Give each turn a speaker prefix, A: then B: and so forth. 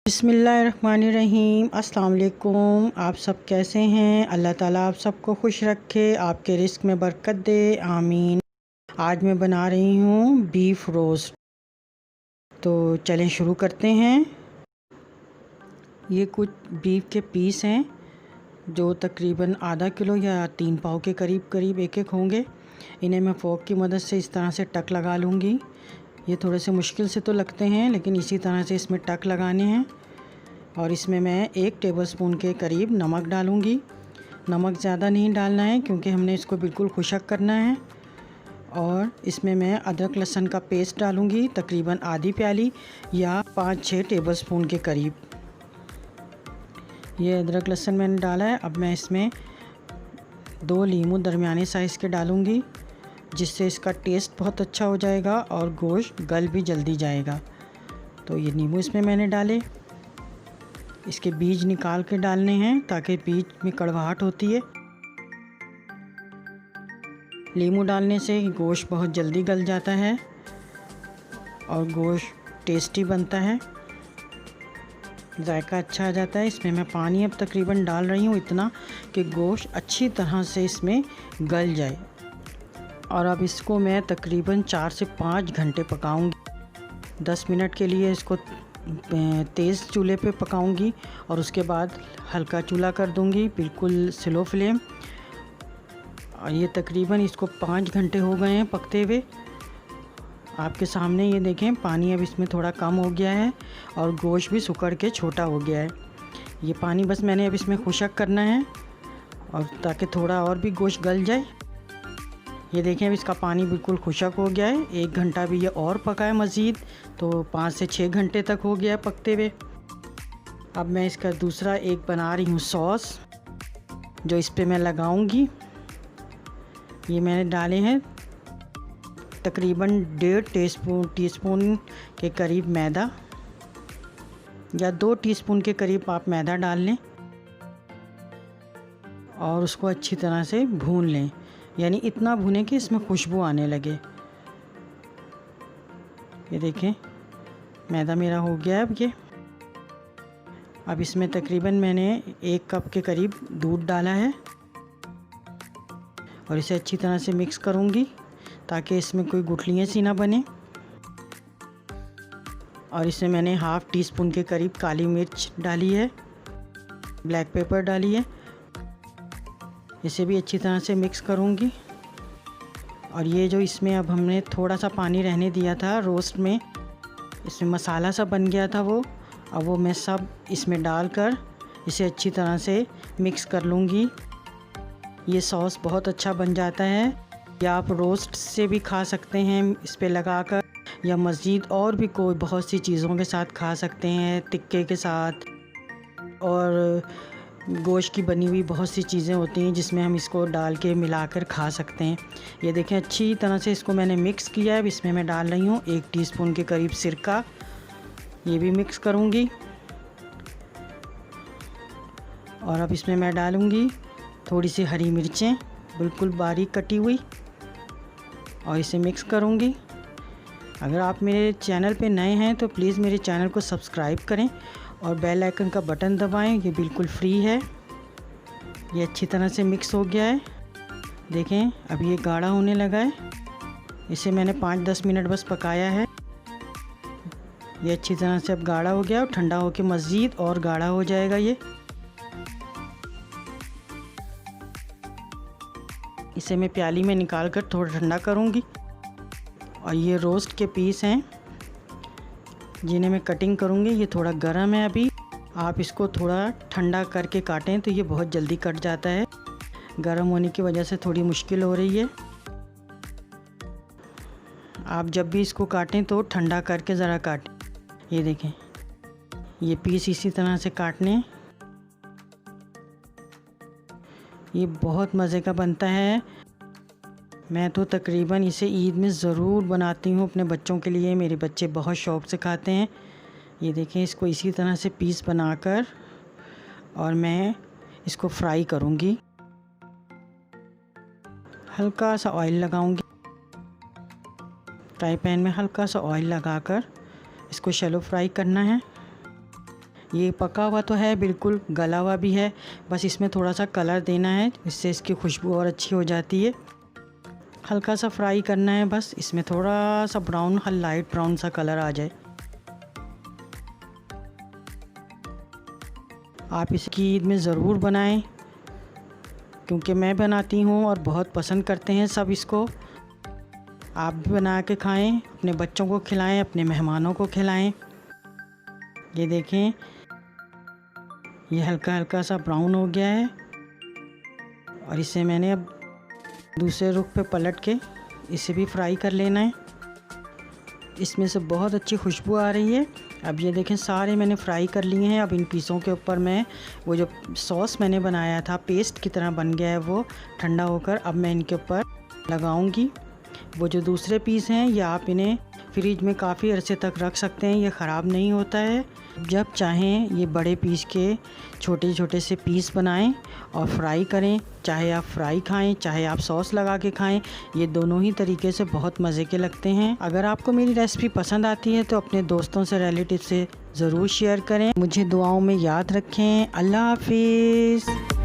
A: बिस्मिल्लाहिर्रहमानिर्रहीम। अस्सलाम वालेकुम। आप सब कैसे हैं? अल्लाह ताला आप सबको खुश रखे, आपके रिस्क में बरकत दे, आमीन। आज मैं बना रही हूँ बीफ रोस्ट। तो चलें शुरू करते हैं। ये कुछ बीफ के पीस हैं जो तकरीबन आधा किलो या 3 पाव के करीब एक एक होंगे। इन्हें मैं फ़ोर्क की मदद से इस तरह से टक लगा लूँगी। ये थोड़े से मुश्किल से तो लगते हैं, लेकिन इसी तरह से इसमें टक लगाने हैं। और इसमें मैं 1 टेबलस्पून के करीब नमक डालूँगी। नमक ज़्यादा नहीं डालना है क्योंकि हमने इसको बिल्कुल खुशक करना है। और इसमें मैं अदरक लहसुन का पेस्ट डालूँगी, तकरीबन आधी प्याली या 5-6 टेबलस्पून के करीब। ये अदरक लहसुन मैंने डाला है। अब मैं इसमें 2 नींबू दरमियाने साइज़ के डालूँगी, जिससे इसका टेस्ट बहुत अच्छा हो जाएगा और गोश्त गल भी जल्दी जाएगा। तो ये नींबू इसमें मैंने डाले। इसके बीज निकाल के डालने हैं ताकि बीज में कड़वाहट होती है। नींबू डालने से गोश्त बहुत जल्दी गल जाता है और गोश्त टेस्टी बनता है, जायका अच्छा आ जाता है। इसमें मैं पानी अब तकरीबन डाल रही हूँ इतना कि गोश्त अच्छी तरह से इसमें गल जाए। और अब इसको मैं तकरीबन 4 से 5 घंटे पकाऊंगी। 10 मिनट के लिए इसको तेज़ चूल्हे पे पकाऊंगी और उसके बाद हल्का चूल्हा कर दूंगी, बिल्कुल स्लो फ्लेम। और ये तकरीबन इसको 5 घंटे हो गए हैं पकते हुए। आपके सामने ये देखें, पानी अब इसमें थोड़ा कम हो गया है और गोश्त भी सुकड़ के छोटा हो गया है। ये पानी बस मैंने अब इसमें खुशक करना है और ताकि थोड़ा और भी गोश्त गल जाए। ये देखें, अब इसका पानी बिल्कुल खुशक हो गया है। 1 घंटा भी ये और पका है मज़ीद, तो 5 से 6 घंटे तक हो गया है पकते हुए। अब मैं इसका दूसरा एक बना रही हूँ सॉस, जो इस पे मैं लगाऊंगी। ये मैंने डाले हैं तकरीबन 1.5 टीस्पून के करीब मैदा, या 2 टीस्पून के करीब आप मैदा डाल लें और उसको अच्छी तरह से भून लें, यानी इतना भुने कि इसमें खुशबू आने लगे। ये देखें, मैदा मेरा हो गया है अब ये। अब इसमें तकरीबन मैंने 1 कप के करीब दूध डाला है और इसे अच्छी तरह से मिक्स करूँगी ताकि इसमें कोई गुठलियाँ सी ना बने। और इसमें मैंने हाफ़ टी स्पून के करीब काली मिर्च डाली है, ब्लैक पेपर डाली है। इसे भी अच्छी तरह से मिक्स करूँगी। और ये जो इसमें अब हमने थोड़ा सा पानी रहने दिया था रोस्ट में, इसमें मसाला सा बन गया था वो, अब वो मैं सब इसमें डालकर इसे अच्छी तरह से मिक्स कर लूँगी। ये सॉस बहुत अच्छा बन जाता है, या आप रोस्ट से भी खा सकते हैं इस पे लगाकर, या मज़ीद और भी कोई बहुत सी चीज़ों के साथ खा सकते हैं, टिक्के के साथ। और गोश्त की बनी हुई बहुत सी चीज़ें होती हैं जिसमें हम इसको डाल के मिलाकर खा सकते हैं। ये देखें, अच्छी तरह से इसको मैंने मिक्स किया है। अब इसमें मैं डाल रही हूँ 1 टीस्पून के करीब सिरका, ये भी मिक्स करूँगी। और अब इसमें मैं डालूँगी थोड़ी सी हरी मिर्चें, बिल्कुल बारीक कटी हुई, और इसे मिक्स करूँगी। अगर आप मेरे चैनल पे नए हैं तो प्लीज़ मेरे चैनल को सब्सक्राइब करें और बेल आइकन का बटन दबाएं, ये बिल्कुल फ्री है। ये अच्छी तरह से मिक्स हो गया है। देखें, अब ये गाढ़ा होने लगा है। इसे मैंने 5-10 मिनट बस पकाया है। ये अच्छी तरह से अब गाढ़ा हो गया और ठंडा होकर मज़ीद और गाढ़ा हो जाएगा ये। इसे मैं प्याली में निकाल कर थोड़ा ठंडा करूँगी। और ये रोस्ट के पीस हैं जिन्हें मैं कटिंग करूँगी। ये थोड़ा गर्म है अभी, आप इसको थोड़ा ठंडा करके काटें तो ये बहुत जल्दी कट जाता है। गर्म होने की वजह से थोड़ी मुश्किल हो रही है। आप जब भी इसको काटें तो ठंडा करके ज़रा काटें। ये देखें, ये पीस इसी तरह से काटने। ये बहुत मज़े का बनता है। मैं तो तकरीबन इसे ईद में ज़रूर बनाती हूँ अपने बच्चों के लिए। मेरे बच्चे बहुत शौक़ से खाते हैं। ये देखें, इसको इसी तरह से पीस बनाकर और मैं इसको फ्राई करूँगी। हल्का सा ऑयल लगाऊँगी, फ्राई पैन में हल्का सा ऑयल लगाकर इसको शैलो फ्राई करना है। ये पका हुआ तो है, बिल्कुल गला हुआ भी है, बस इसमें थोड़ा सा कलर देना है, इससे इसकी खुशबू और अच्छी हो जाती है। हल्का सा फ्राई करना है, बस इसमें थोड़ा सा ब्राउन, लाइट ब्राउन सा कलर आ जाए। आप इसकी ईद में ज़रूर बनाएं, क्योंकि मैं बनाती हूँ और बहुत पसंद करते हैं सब इसको। आप भी बना के खाएं, अपने बच्चों को खिलाएं, अपने मेहमानों को खिलाएं। ये देखें, ये हल्का हल्का सा ब्राउन हो गया है और इसे मैंने अब दूसरे रुख पे पलट के इसे भी फ्राई कर लेना है। इसमें से बहुत अच्छी खुशबू आ रही है। अब ये देखें, सारे मैंने फ्राई कर लिए हैं। अब इन पीसों के ऊपर मैं वो जो सॉस मैंने बनाया था, पेस्ट की तरह बन गया है वो, ठंडा होकर अब मैं इनके ऊपर लगाऊंगी। वो जो दूसरे पीस हैं, ये आप इन्हें फ्रिज में काफ़ी अरसे तक रख सकते हैं, ये ख़राब नहीं होता है। जब चाहें ये बड़े पीस के छोटे छोटे से पीस बनाएं और फ्राई करें। चाहे आप फ्राई खाएं, चाहे आप सॉस लगा के खाएं, ये दोनों ही तरीके से बहुत मज़े के लगते हैं। अगर आपको मेरी रेसिपी पसंद आती है तो अपने दोस्तों से, रिलेटिव से ज़रूर शेयर करें। मुझे दुआओं में याद रखें। अल्लाह हाफिज़।